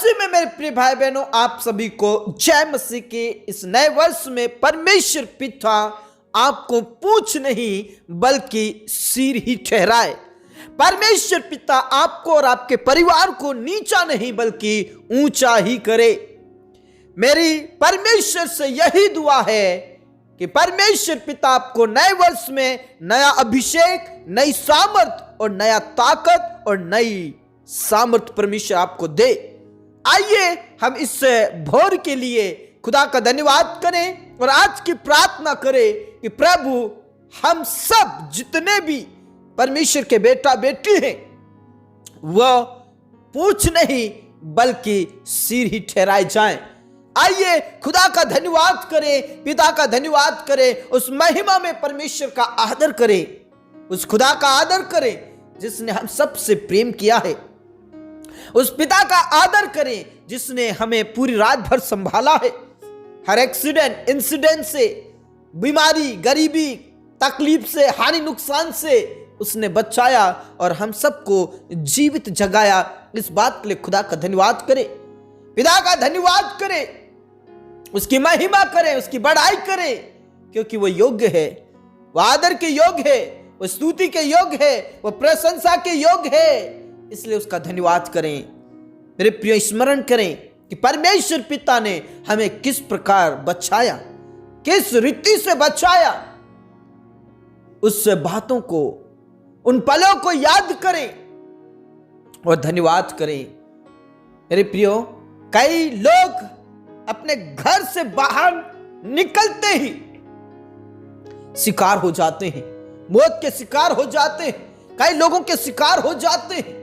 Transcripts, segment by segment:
मसीह में मेरे प्रिय भाई बहनों, आप सभी को जय मसीह के इस नए वर्ष में परमेश्वर पिता आपको पूंछ नहीं बल्कि सिर ही ठहराए। परमेश्वर पिता आपको और आपके परिवार को नीचा नहीं बल्कि ऊंचा ही करे। मेरी परमेश्वर से यही दुआ है कि परमेश्वर पिता आपको नए वर्ष में नया अभिषेक, नई सामर्थ और नया ताकत और नई सामर्थ परमेश्वर आपको दे। आइए हम इस भोर के लिए खुदा का धन्यवाद करें और आज की प्रार्थना करें कि प्रभु हम सब जितने भी परमेश्वर के बेटा बेटी हैं वह पूंछ नहीं बल्कि सिर ही ठहराए जाएं। आइए खुदा का धन्यवाद करें, पिता का धन्यवाद करें, उस महिमा में परमेश्वर का आदर करें, उस खुदा का आदर करें जिसने हम सबसे प्रेम किया है, उस पिता का आदर करें जिसने हमें पूरी रात भर संभाला है। हर एक्सीडेंट, इंसिडेंट से, बीमारी, गरीबी, तकलीफ से, हानि नुकसान से उसने बचाया और हम सबको जीवित जगाया। इस बात के लिए खुदा का धन्यवाद करें, पिता का धन्यवाद करें, उसकी महिमा करें, उसकी बड़ाई करें, क्योंकि वो योग्य है, वो आदर के योग्य है, वो स्तुति के योग्य है, वो प्रशंसा के योग्य है। इसलिए उसका धन्यवाद करें। मेरे प्रिय, स्मरण करें कि परमेश्वर पिता ने हमें किस प्रकार बचाया, किस रीति से बचाया। उस बातों को, उन पलों को याद करें और धन्यवाद करें। मेरे प्रियो, कई लोग अपने घर से बाहर निकलते ही शिकार हो जाते हैं, मौत के शिकार हो जाते हैं, कई लोगों के शिकार हो जाते हैं।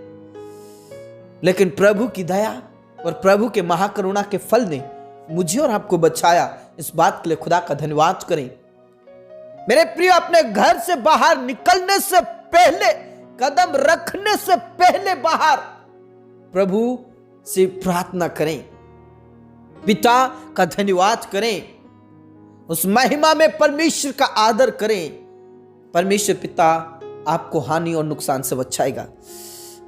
लेकिन प्रभु की दया और प्रभु के महाकरुणा के फल ने मुझे और आपको बचाया। इस बात के लिए खुदा का धन्यवाद करें। मेरे प्रिय, अपने घर से बाहर निकलने से पहले, कदम रखने से पहले बाहर प्रभु से प्रार्थना करें, पिता का धन्यवाद करें, उस महिमा में परमेश्वर का आदर करें। परमेश्वर पिता आपको हानि और नुकसान से बचाएगा।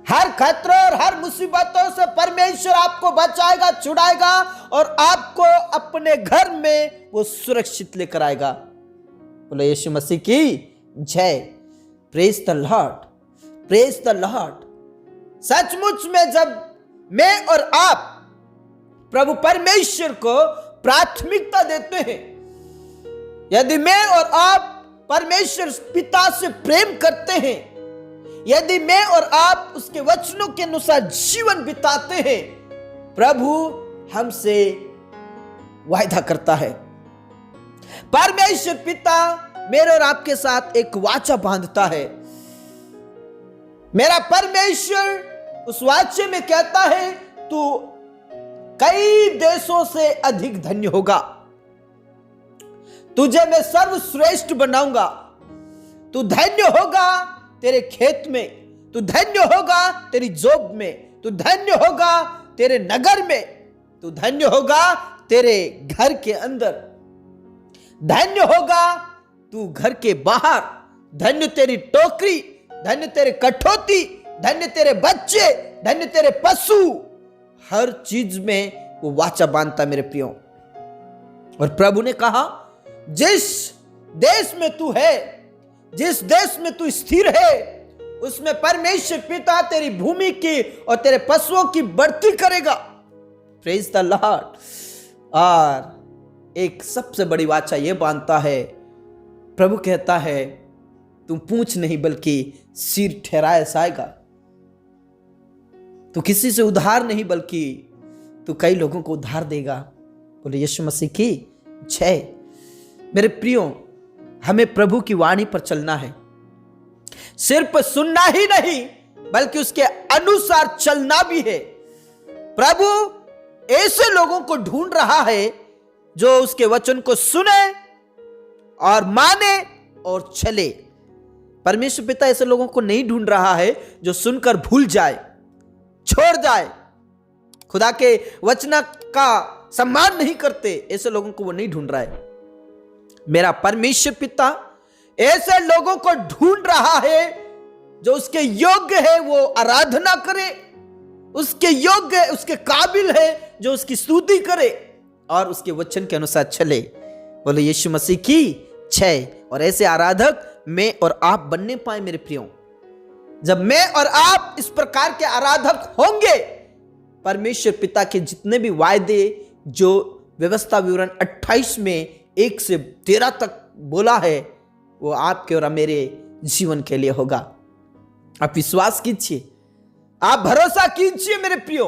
हर खतरे और हर मुसीबतों से परमेश्वर आपको बचाएगा, छुड़ाएगा और आपको अपने घर में वो सुरक्षित लेकर आएगा। बोलो यीशु मसीह की जय। Praise the Lord, praise the Lord. सचमुच में जब मैं और आप प्रभु परमेश्वर को प्राथमिकता देते हैं, यदि मैं और आप परमेश्वर पिता से प्रेम करते हैं, यदि मैं और आप उसके वचनों के अनुसार जीवन बिताते हैं, प्रभु हमसे वायदा करता है। परमेश्वर पिता मेरे और आपके साथ एक वाचा बांधता है। मेरा परमेश्वर उस वाचे में कहता है, तू कई देशों से अधिक धन्य होगा, तुझे मैं सर्वश्रेष्ठ बनाऊंगा, तू धन्य होगा तेरे खेत में, तू धन्य होगा तेरी जॉब में, तू धन्य होगा तेरे नगर में, तू धन्य होगा तेरे घर के अंदर, धन्य होगा तू घर के बाहर, धन्य तेरी टोकरी, धन्य तेरे कठौती, धन्य तेरे बच्चे, धन्य तेरे पशु। हर चीज में वो वाचा बांधता मेरे प्रियो। और प्रभु ने कहा, जिस देश में तू है, जिस देश में तू स्थिर है, उसमें परमेश्वर पिता तेरी भूमि की और तेरे पशुओं की बढ़ती करेगा। Praise the Lord. और एक सबसे बड़ी वाचा यह बांधता है, प्रभु कहता है, तू पूंछ नहीं बल्कि सिर ठहराए जाएगा। तू किसी से उधार नहीं बल्कि तू कई लोगों को उधार देगा। बोले यीशु मसीह की जय। मेरे प्रियो, हमें प्रभु की वाणी पर चलना है, सिर्फ सुनना ही नहीं बल्कि उसके अनुसार चलना भी है। प्रभु ऐसे लोगों को ढूंढ रहा है जो उसके वचन को सुने और माने और चले। परमेश्वर पिता ऐसे लोगों को नहीं ढूंढ रहा है जो सुनकर भूल जाए, छोड़ जाए, खुदा के वचन का सम्मान नहीं करते। ऐसे लोगों को वो नहीं ढूंढ रहा है। मेरा परमेश्वर पिता ऐसे लोगों को ढूंढ रहा है जो उसके योग्य है, वो आराधना करे, उसके योग्य है, उसके काबिल है, जो उसकी स्तुति करे और उसके वचन के अनुसार चले। बोले यीशु मसीह की जय। और ऐसे आराधक मैं और आप बनने पाए मेरे प्रियो। जब मैं और आप इस प्रकार के आराधक होंगे, परमेश्वर पिता के जितने भी वायदे जो व्यवस्था विवरण 28 में 1 से 13 तक बोला है, वो आपके और मेरे जीवन के लिए होगा। आप विश्वास कीजिए, आप भरोसा कीजिए मेरे प्रियो,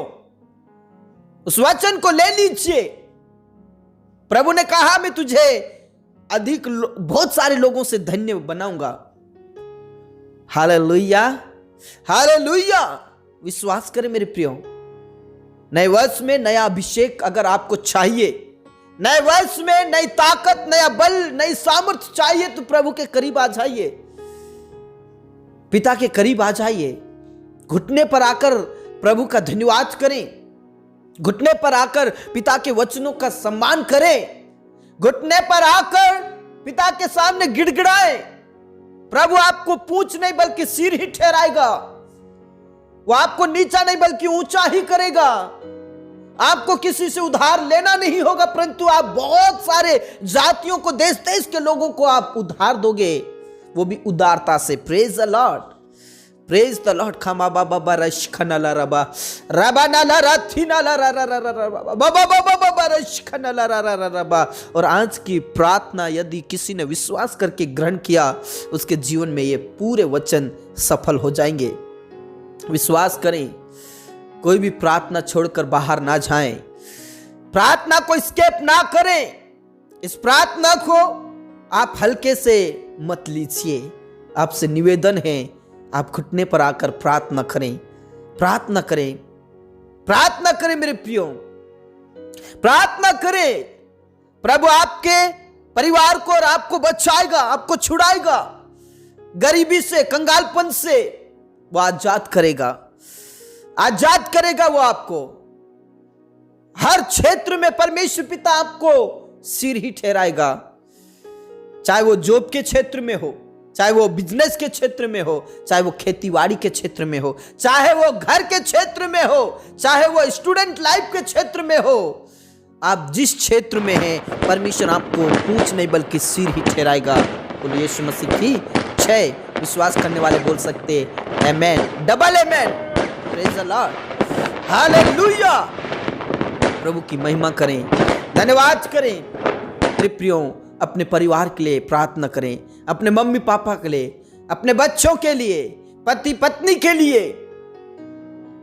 उस वचन को ले लीजिए। प्रभु ने कहा मैं तुझे बहुत सारे लोगों से धन्य बनाऊंगा। Hallelujah, hallelujah. विश्वास करें मेरे प्रियो, नए वर्ष में नया अभिषेक अगर आपको चाहिए, नए वर्ष में नई ताकत, नया बल, नई सामर्थ्य चाहिए, तो प्रभु के करीब आ जाइए, पिता के करीब आ जाइए। घुटने पर आकर प्रभु का धन्यवाद करें, घुटने पर आकर पिता के वचनों का सम्मान करें, घुटने पर आकर पिता के सामने गिड़गिड़ाएं। प्रभु आपको पूंछ नहीं बल्कि सिर ही ठहराएगा। वो आपको नीचा नहीं बल्कि ऊंचा ही करेगा। आपको किसी से उधार लेना नहीं होगा, परंतु आप बहुत सारे जातियों को, देश देश के लोगों को आप उधार दोगे, वो भी उदारता से। Praise the Lord, praise the Lord. खमा बाबा बरश खनला रबा रबा नला रथी नला रबा बाबा बाबा बरश खनला रबा। और आज की प्रार्थना यदि किसी ने विश्वास करके ग्रहण किया, उसके जीवन में ये पूरे वचन सफल हो जाएंगे। विश्वास करें, कोई भी प्रार्थना छोड़कर बाहर ना जाएं, प्रार्थना को स्किप ना करें। इस प्रार्थना को आप हल्के से मत लीजिए। आपसे निवेदन है, आप घुटने पर आकर प्रार्थना करें, प्रार्थना करें, प्रार्थना करें मेरे प्रियो, प्रार्थना करें। प्रभु आपके परिवार को और आपको बचाएगा, आपको छुड़ाएगा, गरीबी से, कंगालपन से वो आजाद करेगा, आजाद करेगा। वो आपको हर क्षेत्र में परमेश्वर पिता आपको सिर ही ठहराएगा। चाहे वो जॉब के क्षेत्र में हो, चाहे वो बिजनेस के क्षेत्र में हो, चाहे वो खेतीबाड़ी के क्षेत्र में हो, चाहे वो घर के क्षेत्र में हो, चाहे वो स्टूडेंट लाइफ के क्षेत्र में हो। आप जिस क्षेत्र में हैं, परमेश्वर आपको पूंछ नहीं बल्कि सिर ही ठहराएगा। बोलो यीशु मसीह की जय। विश्वास करने वाले बोल सकते amen, double amen. Praise the Lord, hallelujah. प्रभु की महिमा करें, धन्यवाद करें। मेरे प्रियो, अपने परिवार के लिए प्रार्थना करें, अपने मम्मी पापा के लिए, अपने बच्चों के लिए, पति पत्नी के लिए,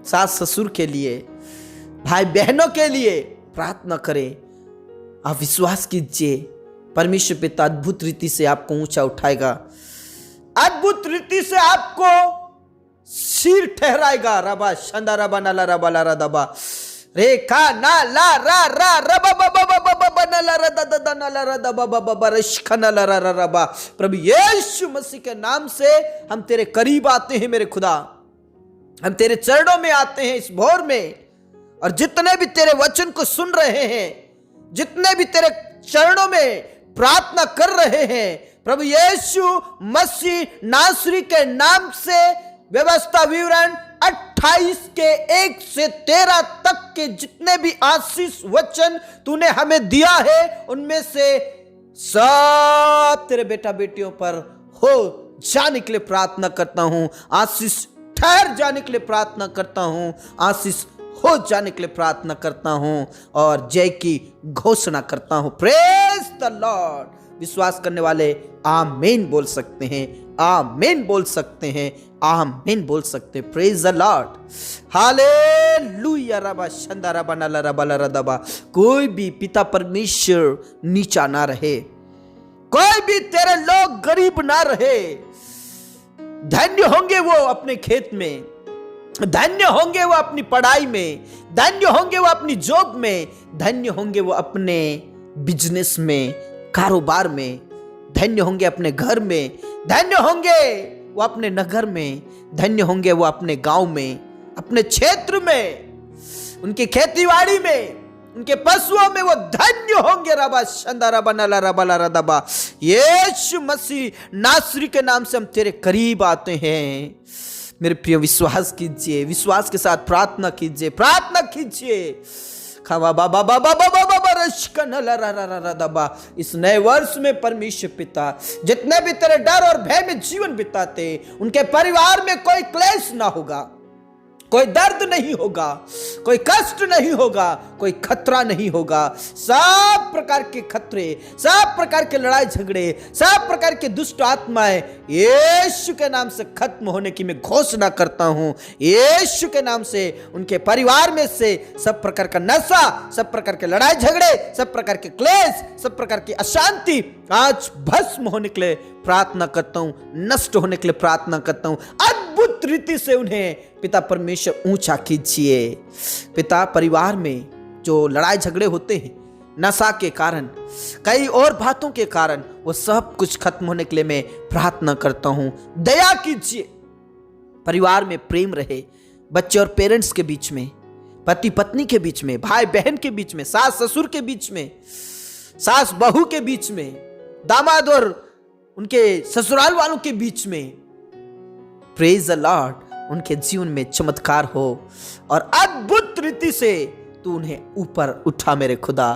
सास ससुर के लिए, भाई बहनों के लिए प्रार्थना करें। आप विश्वास कीजिए, परमेश्वर पिता अद्भुत रीति से आपको ऊंचा उठाएगा, अद्भुत रीति से आपको सिर ठहराएगा। रबा शंदा रबा नाला रबा ला रबा रेखा ना ला रा रा रबा बबा बबा बबा नाला रा दा दा नाला रा दा बबा बबा रशखा नाला रा रा रबा। प्रभु यीशु मसीह के नाम से हम तेरे करीब आते हैं मेरे खुदा, हम तेरे चरणों में आते हैं इस भोर में। और जितने भी तेरे वचन को सुन रहे हैं, जितने भी तेरे चरणों में प्रार्थना कर रहे हैं, प्रभु यीशु मसीह नासरी के नाम से व्यवस्था विवरण 28 के 1 से 13 तक के जितने भी आशीष वचन तूने हमें दिया है, उनमें से सब तेरे बेटा बेटियों पर हो जाने के लिए प्रार्थना करता हूं। आशीष ठहर जाने के लिए प्रार्थना करता हूं, आशीष हो जाने के लिए प्रार्थना करता हूं और जय की घोषणा करता हूं। Praise the Lord. विश्वास करने वाले आमीन बोल सकते हैं, आमीन बोल सकते हैं, आमीन बोल सकते हैं। Praise the Lord, hallelujah. Rava Shanda रबा नला रबा ला रबा। कोई भी पिता परमेश्वर नीचा ना रहे, कोई भी तेरे लोग गरीब ना रहे। धन्य होंगे वो अपने खेत में, धन्य होंगे वो अपनी पढ़ाई में, धन्य होंगे वो अपनी जॉब में, धन्य होंगे वो अपने बिजनेस में, कारोबार में, धन्य होंगे अपने घर में, धन्य होंगे वो अपने नगर में, धन्य होंगे वो अपने गांव में, अपने क्षेत्र में, उनकी खेतीबाड़ी में, उनके पशुओं में वो धन्य होंगे। रबा शंदा रबा नला रबा ला रबा। यीशु मसीह नासरी के नाम से हम तेरे करीब आते हैं। मेरे प्रिय विश्वास कीजिए, विश्वास के साथ प्रार्थना कीजिए, प्रार्थना कीजिए। इस नए वर्ष में परमेश्वर पिता, जितने भी तेरे डर और भय में जीवन बिताते, उनके परिवार में कोई क्लेश ना होगा, कोई दर्द नहीं होगा, कोई कष्ट नहीं होगा, कोई खतरा नहीं होगा। सब प्रकार के खतरे, सब प्रकार के लड़ाई झगड़े, सब प्रकार के दुष्ट आत्माएं यीशु के नाम से खत्म होने की मैं घोषणा करता हूं। यीशु के नाम से उनके परिवार में से सब प्रकार का नशा, सब प्रकार के लड़ाई झगड़े, सब प्रकार के क्लेश, सब प्रकार की अशांति आज भस्म होने के लिए प्रार्थना करता हूं, नष्ट होने के लिए प्रार्थना करता हूं। अद्भुत रीति से उन्हें पिता परमेश्वर ऊंचा कीजिए। पिता, परिवार में जो लड़ाई झगड़े होते हैं नशा के कारण, कई और बातों के कारण, वो सब कुछ खत्म होने के लिए मैं प्रार्थना करता हूं। दया कीजिए, परिवार में प्रेम रहे, बच्चे और पेरेंट्स के बीच में, पति पत्नी के बीच में, भाई बहन के बीच में, सास ससुर के बीच में, सास बहू के बीच में, दामाद और उनके ससुराल वालों के बीच में। प्रेज द लॉर्ड, उनके जीवन में चमत्कार हो और अद्भुत रीति से तू उन्हें ऊपर उठा मेरे खुदा।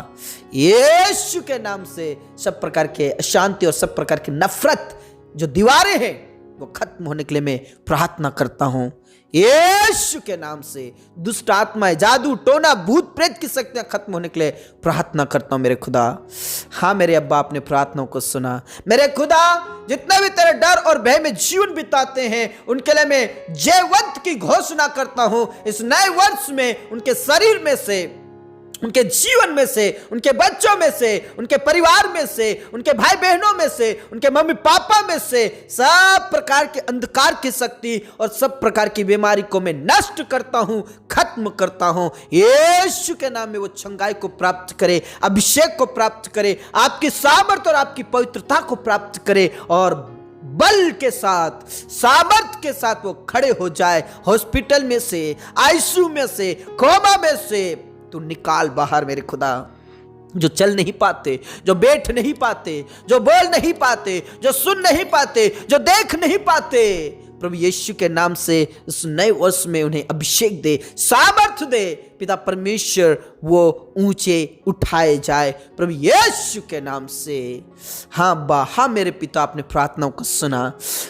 यीशु के नाम से सब प्रकार के अशांति और सब प्रकार की नफरत जो दीवारें हैं वो खत्म होने के लिए मैं प्रार्थना करता हूं। यीशु के नाम से दुष्ट आत्माएं, जादू टोना, भूत प्रेत की शक्तियां खत्म होने के लिए प्रार्थना करता हूं मेरे खुदा। हाँ मेरे अब्बा, अपने प्रार्थनाओं को सुना मेरे खुदा। जितने भी तेरे डर और भय में जीवन बिताते हैं उनके लिए मैं जयवंत की घोषणा करता हूं। इस नए वर्ष में उनके शरीर में से, उनके जीवन में से, उनके बच्चों में से, उनके परिवार में से, उनके भाई बहनों में से, उनके मम्मी पापा में से सब प्रकार के अंधकार की शक्ति और सब प्रकार की बीमारी को मैं नष्ट करता हूं, खत्म करता हूं। यीशु के नाम में वो चंगाई को प्राप्त करे, अभिषेक को प्राप्त करे, आपकी सामर्थ और आपकी पवित्रता को प्राप्त करे और बल के साथ, सामर्थ के साथ वो खड़े हो जाए। हॉस्पिटल में से, आईसीयू में से, कोमा में से तू निकाल बाहर मेरे खुदा। जो चल नहीं पाते, जो बैठ नहीं पाते, जो बोल नहीं पाते, जो सुन नहीं पाते, जो देख नहीं पाते, प्रभु यीशु के नाम से इस नए वर्ष में उन्हें अभिषेक दे, सामर्थ दे पिता परमेश्वर, वो ऊंचे उठाए जाए प्रभु यीशु के नाम से। हाँ बा, हाँ मेरे पिता, अपने प्रार्थनाओं को सुना,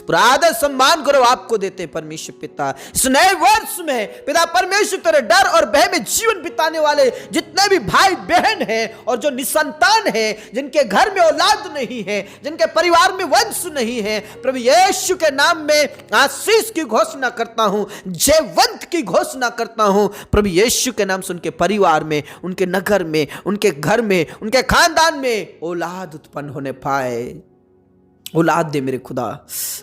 पूरा आदर सम्मान गौरव आपको देते हैं परमेश्वर पिता। इस नए वर्ष में पिता परमेश्वर तेरे डर और भय में जीवन बिताने वाले जितने भी भाई बहन हैं और जो निसंतान हैं, जिनके घर में औलाद नहीं है, जिनके परिवार में वंश नहीं है, प्रभु यीशु के नाम में आशीष की घोषणा करता हूं, जयवंत की घोषणा करता हूं प्रभु यीशु के नाम से। उनके परिवार में, उनके नगर में, उनके घर में, उनके खानदान में औलाद उत्पन्न होने पाए। औलाद दे मेरे खुदा,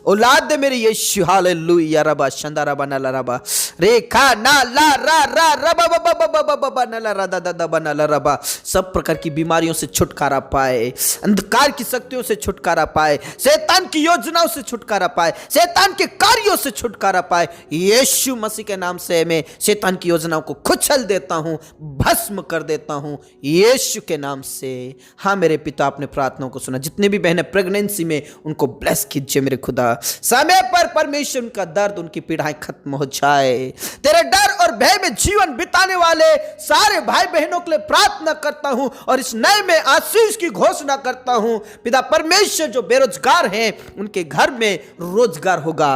औलाद दे मेरे यीशु। हालेलुया। रबा शंदा रबा नला रबा रेखा ना ला रा रा रबा बबा बबा बबा नला रा दा दा बा नला रबा। सब प्रकार की बीमारियों से छुटकारा पाए, अंधकार की शक्तियों से छुटकारा पाए, शैतान की योजनाओं से छुटकारा पाए, शैतान के कार्यों से छुटकारा पाए। यीशु मसीह के नाम से मैं शैतान की योजनाओं को कुचल देता हूं, भस्म कर देता हूं यीशु के नाम से। हाँ मेरे पिता, अपने प्रार्थनाओं को सुना। जितने भी बहनें प्रेगनेंसी में, उनको ब्लेस कीजिए मेरे खुदा। समय पर परमेश्वर उनका दर्द, उनकी पीड़ाएं खत्म हो जाए। तेरे डर और भय में जीवन बिताने वाले सारे भाई बहनों के लिए प्रार्थना करता हूं और इस नए में आशीष की घोषणा करता हूं पिता परमेश्वर। जो बेरोजगार हैं उनके घर में रोजगार होगा,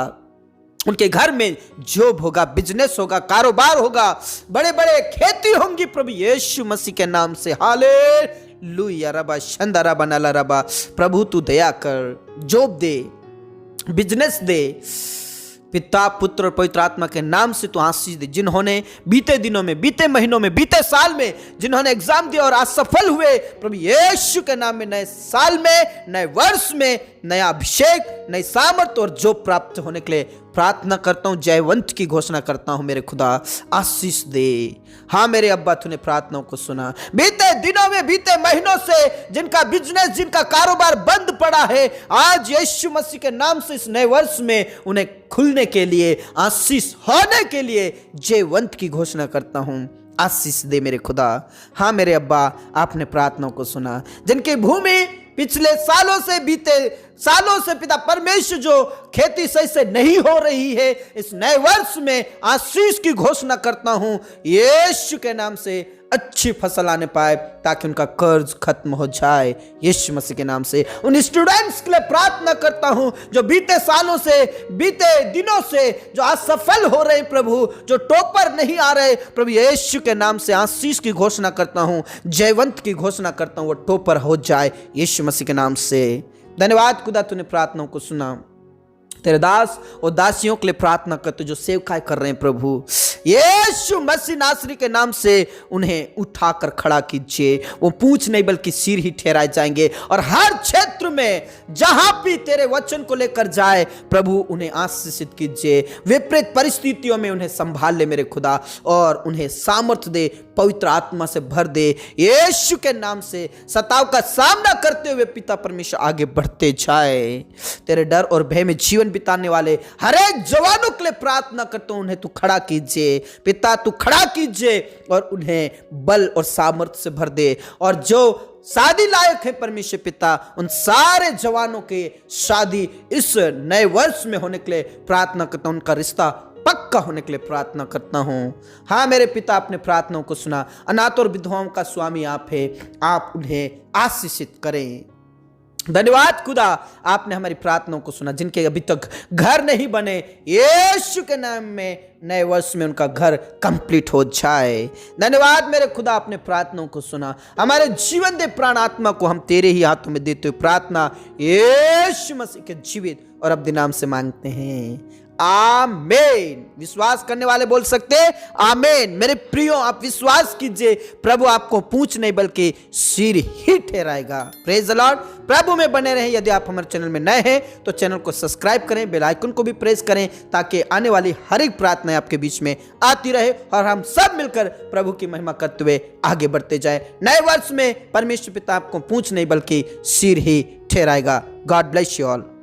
उनके घर में जॉब होगा, बिजनेस होगा, कारोबार होगा, बड़े बड़े खेती होंगी प्रभु यीशु मसीह के नाम से। हालेलुया। रबा शंदा रबा नला रबा। प्रभु तू दया कर, जॉब दे, बिजनेस दे पिता, पुत्र और पवित्र आत्मा के नाम से तू आशीष दे। जिन्होंने बीते दिनों में, बीते महीनों में, बीते साल में जिन्होंने एग्जाम दिया और असफल हुए, प्रभु यीशु के नाम में नए साल में, नए वर्ष में नया अभिषेक, नई सामर्थ और जॉब प्राप्त होने के लिए प्रार्थना करता हूं। जयवंत की घोषणा करता हूं मेरे खुदा, आशीष दे। हाँ मेरे अब्बा, तूने प्रार्थनाओं को सुना। बीते दिनों में, बीते महीनों से जिनका बिजनेस, जिनका कारोबार बंद पड़ा है, आज यीशु मसीह के नाम से इस नए वर्ष में उन्हें खुलने के लिए, आशीष होने के लिए जयवंत की घोषणा करता हूं। आशीष दे मेरे खुदा। हाँ मेरे अब्बा, आपने प्रार्थनाओं को सुना। जिनकी भूमि पिछले सालों से पिता परमेश्वर जो खेती सही से नहीं हो रही है, इस नए वर्ष में आशीष की घोषणा करता हूं, यीशु के नाम से अच्छी फसल आने पाए, ताकि उनका कर्ज खत्म हो जाए यीशु मसीह के नाम से। उन स्टूडेंट्स के लिए प्रार्थना करता हूं जो बीते सालों से, बीते दिनों से जो असफल हो रहे प्रभु, जो टॉपर नहीं आ रहे प्रभु, यीशु के नाम से आशीष की घोषणा करता हूं, जयवंत की घोषणा करता हूं, वो टॉपर हो जाए यीशु मसीह के नाम से। धन्यवाद खुदा, तूने प्रार्थनाओं को सुना। तेरे दास और दासियों के लिए प्रार्थना करते जो सेवकाई कर रहे हैं प्रभु, यीशु मसीह नासरी के नाम से उन्हें उठाकर खड़ा कीजिए। वो पूंछ नहीं बल्कि सिर ही ठहराए जाएंगे, और हर क्षेत्र में जहां भी तेरे वचन को लेकर जाए प्रभु, उन्हें आशीषित कीजिए। विपरीत परिस्थितियों में उन्हें संभाल ले मेरे खुदा, और उन्हें सामर्थ्य दे, पवित्र आत्मा से भर दे यीशु के नाम से। सताव का सामना करते हुए पिता परमेश्वर आगे बढ़ते जाए। तेरे डर और भय में जीवन बिताने वाले हर एक जवानों के लिए प्रार्थना करता हूं, उन्हें तू खड़ा कीजिए पिता, तू खड़ा कीजिए और उन्हें बल और सामर्थ्य से भर दे। और जो शादी लायक है परमेश्वर पिता, उन सारे जवानों के शादी इस नए वर्ष में होने के लिए प्रार्थना करता हूं, उनका रिश्ता पक्का होने के लिए प्रार्थना करता हूं। हाँ मेरे पिता, अपने प्रार्थनाओं को सुना। अनाथ और विधवाओं का स्वामी आप है, आप उन्हें आशीषित करें। धन्यवाद खुदा, आपने हमारी प्रार्थनाओं को सुना। जिनके अभी तक घर नहीं बने, यीशु के नाम में नए वर्ष में उनका घर कंप्लीट हो जाए। धन्यवाद मेरे खुदा, आपने प्रार्थनाओं को सुना। हमारे जीवन दे प्राण आत्मा को हम तेरे ही हाथों में देते हुए प्रार्थना यीशु मसीह के जीवित और अब्दी नाम से मांगते हैं, आमीन। विश्वास करने वाले बोल सकते हैं आमीन। मेरे प्रियो, आप विश्वास कीजिए, प्रभु आपको पूंछ नहीं बल्कि सिर ही ठहराएगा। Praise the Lord. प्रभु में बने रहें। यदि आप हमारे चैनल में नए हैं तो चैनल को सब्सक्राइब करें, बेल आइकन को भी प्रेस करें, ताकि आने वाली हर एक प्रार्थना आपके बीच में आती रहे और हम सब मिलकर प्रभु की महिमा करते हुए आगे बढ़ते जाए। नए वर्ष में परमेश्वर पिता आपको पूंछ नहीं बल्कि सिर ही ठहराएगा। God bless you all.